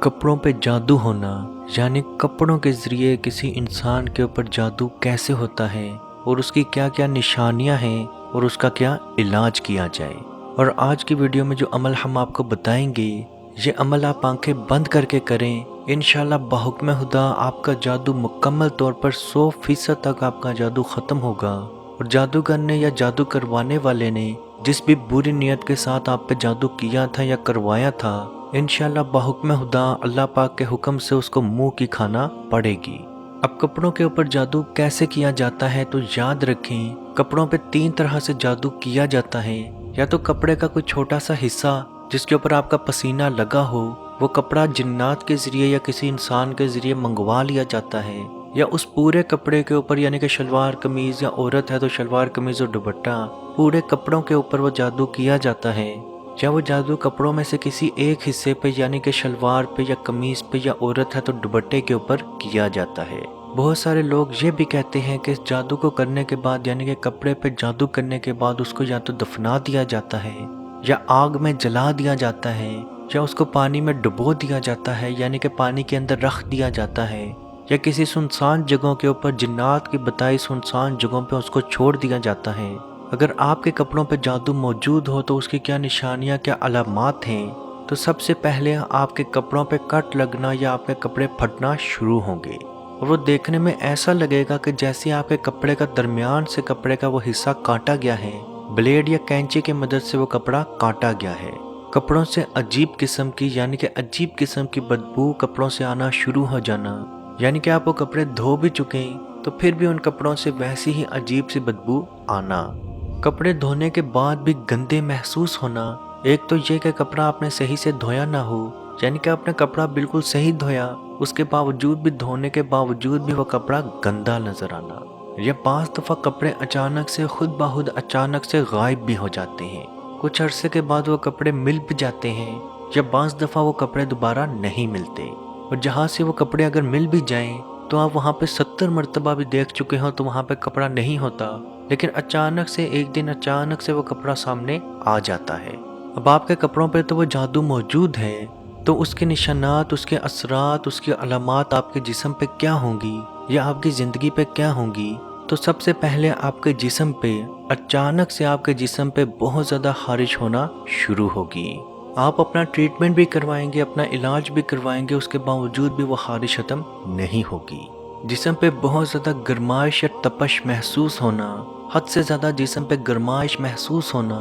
कपड़ों पे जादू होना यानी कपड़ों के ज़रिए किसी इंसान के ऊपर जादू कैसे होता है और उसकी क्या क्या निशानियां हैं और उसका क्या इलाज किया जाए। और आज की वीडियो में जो अमल हम आपको बताएंगे, ये अमल आप आंखें बंद करके करें। इंशाल्लाह बाहुक्म खुदा आपका जादू मुकम्मल तौर पर 100% तक आपका जादू ख़त्म होगा। और जादू करने या जादू करवाने वाले ने जिस भी बुरी नीयत के साथ आप पे जादू किया था या करवाया था, इंशाल्लाह बाहुक्म खुदा अल्लाह पाक के हुक्म से उसको मुंह की खाना पड़ेगी। अब कपड़ों के ऊपर जादू कैसे किया जाता है, तो याद रखें कपड़ों पे 3 तरह से जादू किया जाता है। या तो कपड़े का कोई छोटा सा हिस्सा जिसके ऊपर आपका पसीना लगा हो, वो कपड़ा जिन्नात के जरिए या किसी इंसान के जरिए मंगवा लिया जाता है। या उस पूरे कपड़े के ऊपर यानी कि शलवार कमीज या औरत है तो शलवार कमीज और दुपट्टा, पूरे कपड़ों के ऊपर वो जादू किया जाता है। या वो जादू कपड़ों में से किसी एक हिस्से पे यानी कि शलवार पे या कमीज पे या औरत है तो दुपट्टे के ऊपर किया जाता है। बहुत सारे लोग ये भी कहते हैं कि इस जादू को करने के बाद यानी कि कपड़े पे जादू करने के बाद उसको या तो दफना दिया जाता है या आग में जला दिया जाता है या उसको पानी में डुबो दिया जाता है यानी कि पानी के अंदर रख दिया जाता है या किसी सुनसान जगहों के ऊपर जिन्नात की बताई सुनसान जगहों पे उसको छोड़ दिया जाता है। अगर आपके कपड़ों पे जादू मौजूद हो तो उसकी क्या निशानियां क्या अलामात हैं, तो सबसे पहले आपके कपड़ों पे कट लगना या आपके कपड़े फटना शुरू होंगे और वो देखने में ऐसा लगेगा कि जैसे आपके कपड़े का दरमियान से कपड़े का वो हिस्सा काटा गया है, ब्लेड या कैंची की मदद से वो कपड़ा काटा गया है। कपड़ों से अजीब किस्म की यानी कि अजीब किस्म की बदबू कपड़ों से आना शुरू हो जाना, यानी कि आप वो कपड़े धो भी चुके हैं तो फिर भी उन कपड़ों से वैसी ही अजीब सी बदबू आना। कपड़े धोने के बाद भी गंदे महसूस होना। एक तो ये कि कपड़ा आपने सही से धोया ना हो, यानी कि आपने कपड़ा बिल्कुल सही धोया, उसके बावजूद भी धोने के बावजूद भी वो कपड़ा गंदा नजर आना। या 5 दफ़ा कपड़े अचानक से खुद ब खुद अचानक से गायब भी हो जाते हैं, कुछ अरसे के बाद वो कपड़े मिल भी जाते हैं। या 5 दफ़ा वो कपड़े दोबारा नहीं मिलते। और जहाँ से वो कपड़े अगर मिल भी जाएं तो आप वहाँ पे 70 मरतबा भी देख चुके हो तो वहाँ पे कपड़ा नहीं होता, लेकिन अचानक से एक दिन अचानक से वो कपड़ा सामने आ जाता है। अब आपके कपड़ों पे तो वो जादू मौजूद है, तो उसके निशानात, उसके असरात, उसकी अलामात आपके जिस्म पे क्या होंगी या आपकी ज़िंदगी पे क्या होंगी। तो सबसे पहले आपके जिस्म पे अचानक से आपके जिस्म पे बहुत ज़्यादा खारिश होना शुरू होगी। आप अपना ट्रीटमेंट भी करवाएंगे, अपना इलाज भी करवाएंगे, उसके बावजूद भी वो खारिश ख़त्म नहीं होगी। जिस्म पे बहुत ज़्यादा गर्माइश या तपश महसूस होना, हद से ज़्यादा जिस्म पे गर्माइश महसूस होना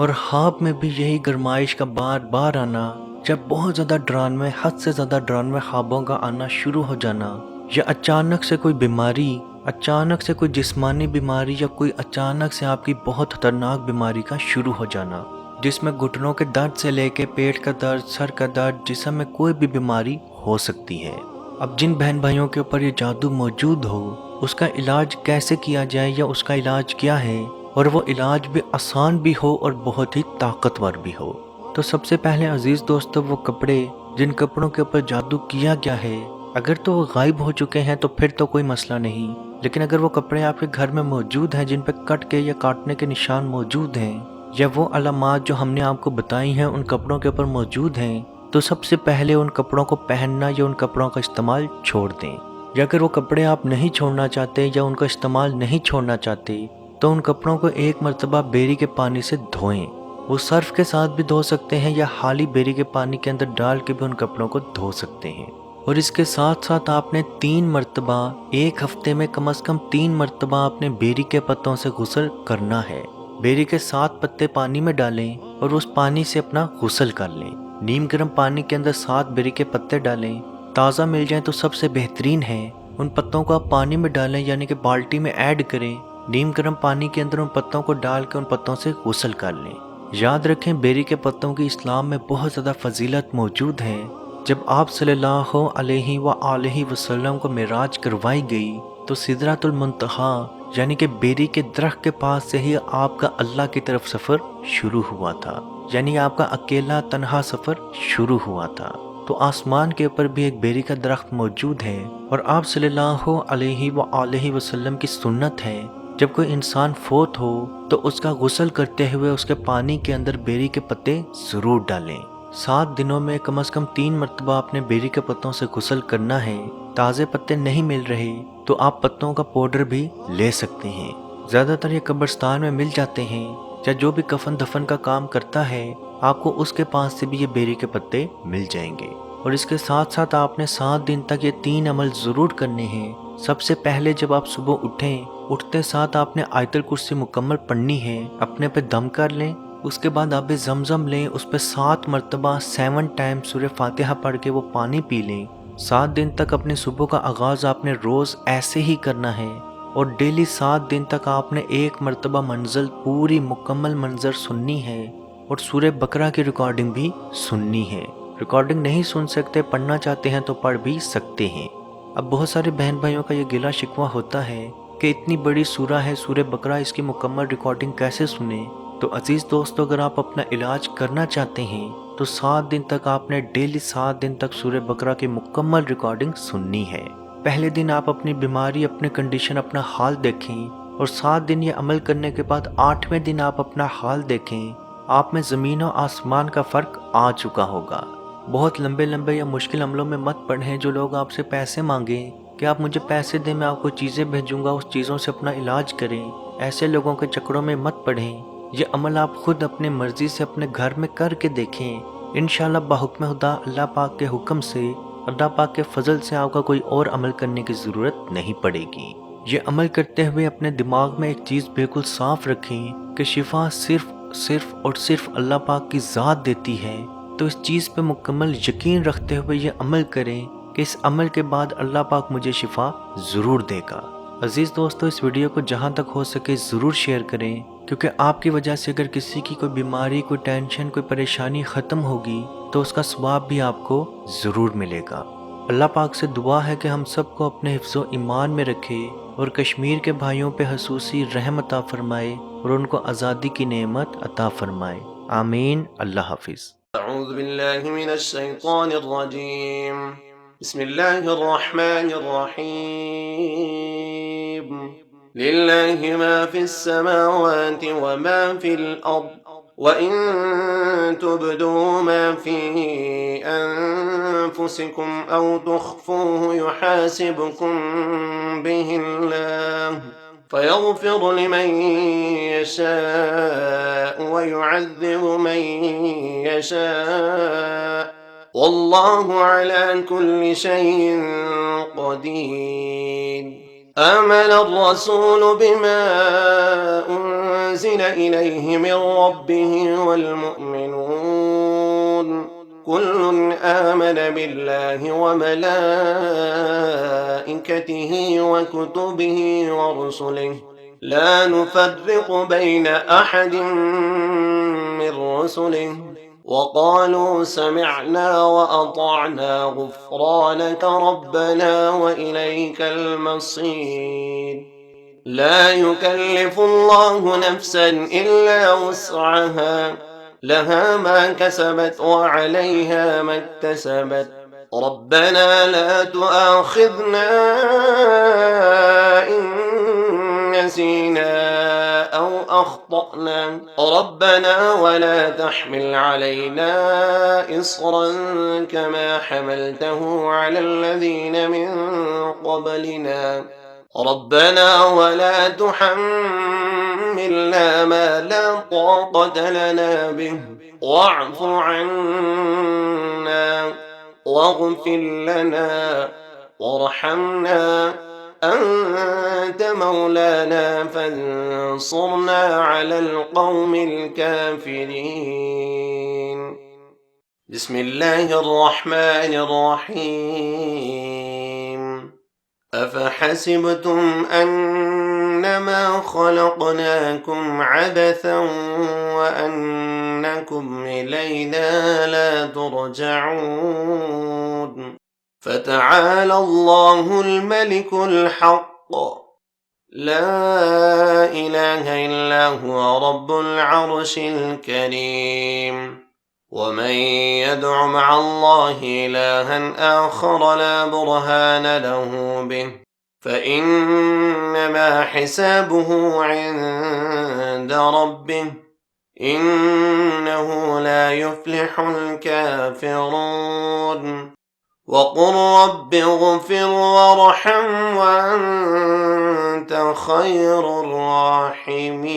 और ख्वाब में भी यही गर्माइश का बार बार आना, जब बहुत ज़्यादा डरावने, हद से ज़्यादा डरावने ख्वाबों का आना शुरू हो जाना। या अचानक से कोई बीमारी, अचानक से कोई जिस्मानी बीमारी या कोई अचानक से आपकी बहुत खतरनाक बीमारी का शुरू हो जाना, जिसमें घुटनों के दर्द से लेके पेट का दर्द, सर का दर्द, जिस्म में कोई भी बीमारी हो सकती है। अब जिन बहन भाइयों के ऊपर ये जादू मौजूद हो, उसका इलाज कैसे किया जाए या उसका इलाज क्या है, और वो इलाज भी आसान भी हो और बहुत ही ताकतवर भी हो। तो सबसे पहले अजीज दोस्तों, वो कपड़े जिन कपड़ों के ऊपर जादू किया गया है, अगर तो वो गायब हो चुके हैं तो फिर तो कोई मसला नहीं, लेकिन अगर वो कपड़े आपके घर में मौजूद हैं जिन पर कट के या काटने के निशान मौजूद हैं या वो अलामात जो हमने आपको बताई हैं उन कपड़ों के ऊपर मौजूद हैं, तो सबसे पहले उन कपड़ों को पहनना या उन कपड़ों का इस्तेमाल छोड़ दें। या अगर वो कपड़े आप नहीं छोड़ना चाहते या उनका इस्तेमाल नहीं छोड़ना चाहते, तो उन कपड़ों को एक मरतबा बेरी के पानी से धोएं। वो सर्फ के साथ भी धो सकते हैं या हाली बेरी के पानी के अंदर डाल के भी उन कपड़ों को धो सकते हैं। और इसके साथ साथ आपने 3 मरतबा, एक हफ्ते में कम से कम 3 मरतबा आपने बेरी के पत्तों से गुस्ल करना है। बेरी के 7 पत्ते पानी में डालें और उस पानी से अपना गुस्ल कर लें। नीम गर्म पानी के अंदर 7 बेरी के पत्ते डालें, ताज़ा मिल जाए तो सबसे बेहतरीन है। उन पत्तों को आप पानी में डालें यानी कि बाल्टी में ऐड करें, नीम गर्म पानी के अंदर उन पत्तों को डाल के उन पत्तों से गुस्ल कर लें। याद रखें बेरी के पत्तों की इस्लाम में बहुत ज़्यादा फजीलत मौजूद है। जब आप सल्लल्लाहु अलैहि वसल्लम को मेराज करवाई गई तो सिदरतुल मुंतहा यानी कि बेरी के दरख्त के पास से ही आपका अल्लाह की तरफ सफ़र शुरू हुआ था, यानी आपका अकेला तन्हा सफ़र शुरू हुआ था। तो आसमान के ऊपर भी एक बेरी का दरख्त मौजूद है और आप सल्लल्लाहु अलैहि वसल्लम की सुन्नत है, जब कोई इंसान फोत हो तो उसका गुस्ल करते हुए उसके पानी के अंदर बेरी के पत्ते ज़रूर डालें। 7 دنوں میں کم از کم 3 مرتبہ اپنے بیری کے پتوں سے غسل کرنا ہے۔ تازے پتے نہیں مل رہے تو آپ پتوں کا پاؤڈر بھی لے سکتے ہیں، زیادہ تر یہ قبرستان میں مل جاتے ہیں، یا جو بھی کفن دفن کا کام کرتا ہے آپ کو اس کے پاس سے بھی یہ بیری کے پتے مل جائیں گے۔ اور اس کے ساتھ ساتھ آپ نے 7 دن تک یہ 3 عمل ضرور کرنے ہیں۔ سب سے پہلے جب آپ صبح اٹھتے ساتھ آپ نے آیت الکرسی مکمل پڑھنی ہے، اپنے پہ دم کر لیں، اس کے بعد آب زمزم لیں، اس پہ 7 مرتبہ 7 ٹائم سورہ فاتحہ پڑھ کے وہ پانی پی لیں۔ 7 دن تک اپنے صبح کا آغاز آپ نے روز ایسے ہی کرنا ہے، اور ڈیلی 7 دن تک آپ نے 1 مرتبہ منزل پوری مکمل منظر سننی ہے، اور سورہ بقرہ کی ریکارڈنگ بھی سننی ہے۔ ریکارڈنگ نہیں سن سکتے، پڑھنا چاہتے ہیں تو پڑھ بھی سکتے ہیں۔ اب بہت سارے بہن بھائیوں کا یہ گلہ شکوہ ہوتا ہے کہ اتنی بڑی سورہ ہے سورہ بقرہ، اس کی مکمل ریکارڈنگ کیسے سنیں؟ تو عزیز دوستو، اگر آپ اپنا علاج کرنا چاہتے ہیں تو 7 دن تک آپ نے ڈیلی 7 دن تک سورہ بقرہ کی مکمل ریکارڈنگ سننی ہے۔ پہلے دن آپ اپنی بیماری، اپنے کنڈیشن، اپنا حال دیکھیں، اور 7 دن یہ عمل کرنے کے بعد 8ویں دن آپ اپنا حال دیکھیں، آپ میں زمین و آسمان کا فرق آ چکا ہوگا۔ بہت لمبے لمبے یا مشکل عملوں میں مت پڑھیں۔ جو لوگ آپ سے پیسے مانگیں کہ آپ مجھے پیسے دیں، میں آپ کو چیزیں بھیجوں گا، اس چیزوں سے اپنا علاج کریں، ایسے لوگوں کے چکروں میں مت پڑھیں۔ یہ عمل آپ خود اپنے مرضی سے اپنے گھر میں کر کے دیکھیں، انشاءاللہ بحکم خدا، اللہ پاک کے حکم سے، اللہ پاک کے فضل سے آپ کا کوئی اور عمل کرنے کی ضرورت نہیں پڑے گی۔ یہ عمل کرتے ہوئے اپنے دماغ میں ایک چیز بالکل صاف رکھیں کہ شفا صرف اور صرف اللہ پاک کی ذات دیتی ہے، تو اس چیز پہ مکمل یقین رکھتے ہوئے یہ عمل کریں کہ اس عمل کے بعد اللہ پاک مجھے شفا ضرور دے گا۔ عزیز دوستو، اس ویڈیو کو جہاں تک ہو سکے ضرور شیئر کریں، کیونکہ آپ کی وجہ سے اگر کسی کی کوئی بیماری، کوئی ٹینشن، کوئی پریشانی ختم ہوگی تو اس کا ثواب بھی آپ کو ضرور ملے گا۔ اللہ پاک سے دعا ہے کہ ہم سب کو اپنے حفظ و ایمان میں رکھے، اور کشمیر کے بھائیوں پہ خصوصی رحم عطا فرمائے، اور ان کو آزادی کی نعمت عطا فرمائے۔ آمین۔ اللہ حافظ۔ اعوذ باللہ من الشیطان الرجیم، بسم اللہ الرحمن الرحیم، للہ ما فی السماوات وما فی الارض وَإِن تُبْدُوا مَا فِي أَنفُسِكُمْ أَوْ تُخْفُوهُ يُحَاسِبْكُم بِهِ اللَّهُ فَيَغْفِرُ لِمَن يَشَاءُ وَيُعَذِّبُ مَن يَشَاءُ وَاللَّهُ عَلَى كُلِّ شَيْءٍ قَدِيرٌ۔ آمن الرسول بما أنزل إليه من ربه والمؤمنون كل آمن بالله وملائكته وكتبه ورسله لا نفرق بين أحد من رسله وقالوا سمعنا وأطعنا غفرانك ربنا وإليك المصير۔ لا يكلف الله نفسا إلا وسعها، لها ما كسبت وعليها ما اكتسبت، ربنا لا تؤاخذنا إن نسينا أو أخطأنا، ربنا ولا تحمل علينا إصرا كما حملته على الذين من قبلنا، ربنا ولا تحملنا ما لا طاقة لنا به، واعف عنا واغفر لنا وارحمنا، أنت مولانا فانصرنا على القوم الكافرين۔ بسم الله الرحمن الرحيم، أفحسبتم أنما خلقناكم عبثا وأنكم إلينا لا ترجعون، فتعالى الله الملك الحق، لا إله إلا هو رب العرش الكريم، ومن يدع مع الله إلها آخر لا برهان له به فإنما حسابه عند ربه، إنه إنه لا يفلح الكافرون وقل رب اغفر وارحم وأنت خير الراحمين